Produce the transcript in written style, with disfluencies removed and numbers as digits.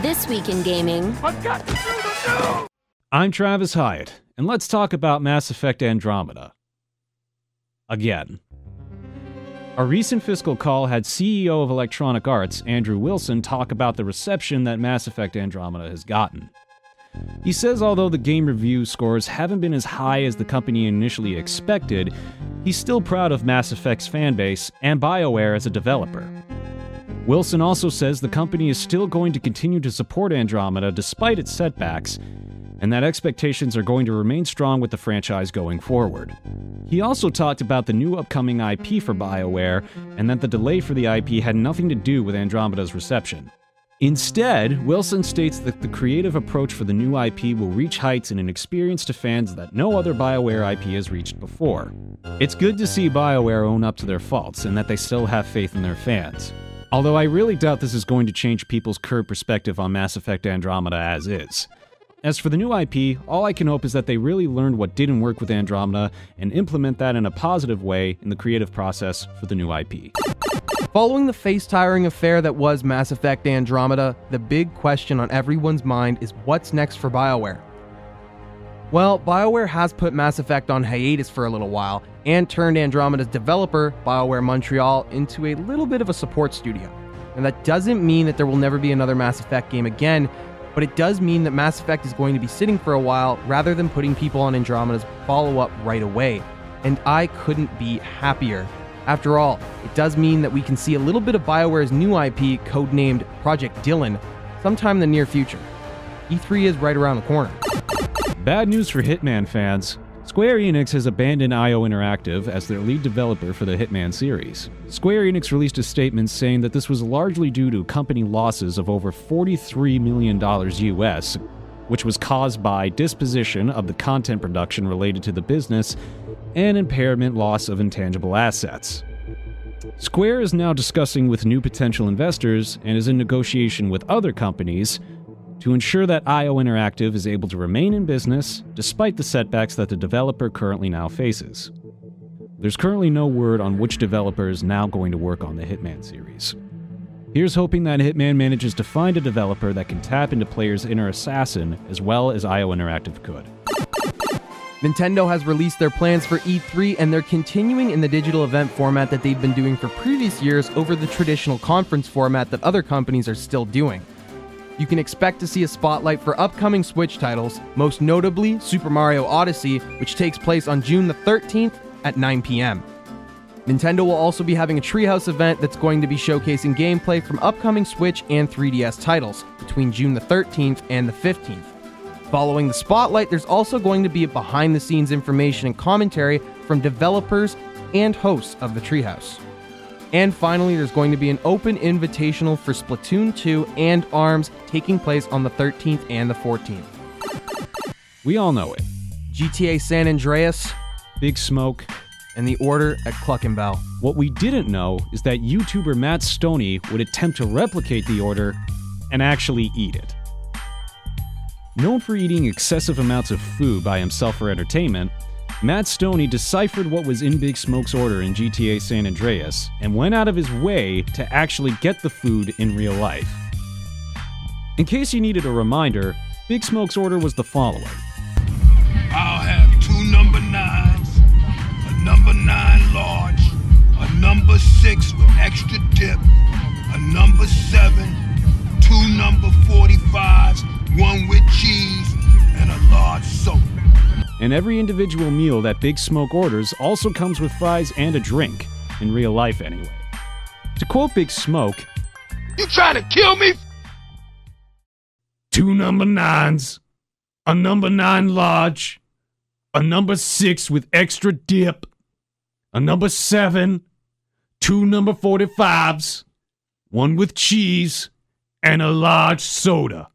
This week in gaming. I've got to do the news! I'm Travis Hyatt, and let's talk about Mass Effect Andromeda. Again. A recent fiscal call had CEO of Electronic Arts, Andrew Wilson, talk about the reception that Mass Effect Andromeda has gotten. He says although the game review scores haven't been as high as the company initially expected, he's still proud of Mass Effect's fanbase and Bioware as a developer. Wilson also says the company is still going to continue to support Andromeda despite its setbacks, and that expectations are going to remain strong with the franchise going forward. He also talked about the new upcoming IP for Bioware, and that the delay for the IP had nothing to do with Andromeda's reception. Instead, Wilson states that the creative approach for the new IP will reach heights in an experience to fans that no other Bioware IP has reached before. It's good to see Bioware own up to their faults, and that they still have faith in their fans. Although I really doubt this is going to change people's current perspective on Mass Effect Andromeda as is. As for the new IP, all I can hope is that they really learned what didn't work with Andromeda and implement that in a positive way in the creative process for the new IP. Following the face-tiring affair that was Mass Effect Andromeda, the big question on everyone's mind is what's next for Bioware? Well, Bioware has put Mass Effect on hiatus for a little while, and turned Andromeda's developer, Bioware Montreal, into a little bit of a support studio. And that doesn't mean that there will never be another Mass Effect game again, but it does mean that Mass Effect is going to be sitting for a while rather than putting people on Andromeda's follow-up right away. And I couldn't be happier. After all, it does mean that we can see a little bit of Bioware's new IP, codenamed Project Dylan, sometime in the near future. E3 is right around the corner. Bad news for Hitman fans. Square Enix has abandoned IO Interactive as their lead developer for the Hitman series. Square Enix released a statement saying that this was largely due to company losses of over $43 million US, which was caused by disposition of the content production related to the business and impairment loss of intangible assets. Square is now discussing with new potential investors and is in negotiation with other companies to ensure that IO Interactive is able to remain in business despite the setbacks that the developer currently now faces. There's currently no word on which developer is now going to work on the Hitman series. Here's hoping that Hitman manages to find a developer that can tap into players' inner assassin as well as IO Interactive could. Nintendo has released their plans for E3, and they're continuing in the digital event format that they've been doing for previous years over the traditional conference format that other companies are still doing. You can expect to see a spotlight for upcoming Switch titles, most notably Super Mario Odyssey, which takes place on June the 13th at 9 p.m. Nintendo will also be having a Treehouse event that's going to be showcasing gameplay from upcoming Switch and 3DS titles between June the 13th and the 15th. Following the spotlight, there's also going to be behind-the-scenes information and commentary from developers and hosts of the Treehouse. And finally, there's going to be an open invitational for Splatoon 2 and ARMS taking place on the 13th and the 14th. We all know it. GTA San Andreas, Big Smoke, and The Order at Cluckenbell. What we didn't know is that YouTuber Matt Stoney would attempt to replicate The Order and actually eat it. Known for eating excessive amounts of food by himself for entertainment, Matt Stoney deciphered what was in Big Smoke's order in GTA San Andreas and went out of his way to actually get the food in real life. In case you needed a reminder, Big Smoke's order was the following. I'll have 2 number 9s, a number 9 large, a number 6 with extra dip, a number 7, 2 number 45s, 1 with cheese, and a large soda. And every individual meal that Big Smoke orders also comes with fries and a drink, in real life anyway. To quote Big Smoke, You trying to kill me? 2 number 9s, a number 9 large, a number 6 with extra dip, a number 7, 2 number 45s, 1 with cheese, and a large soda.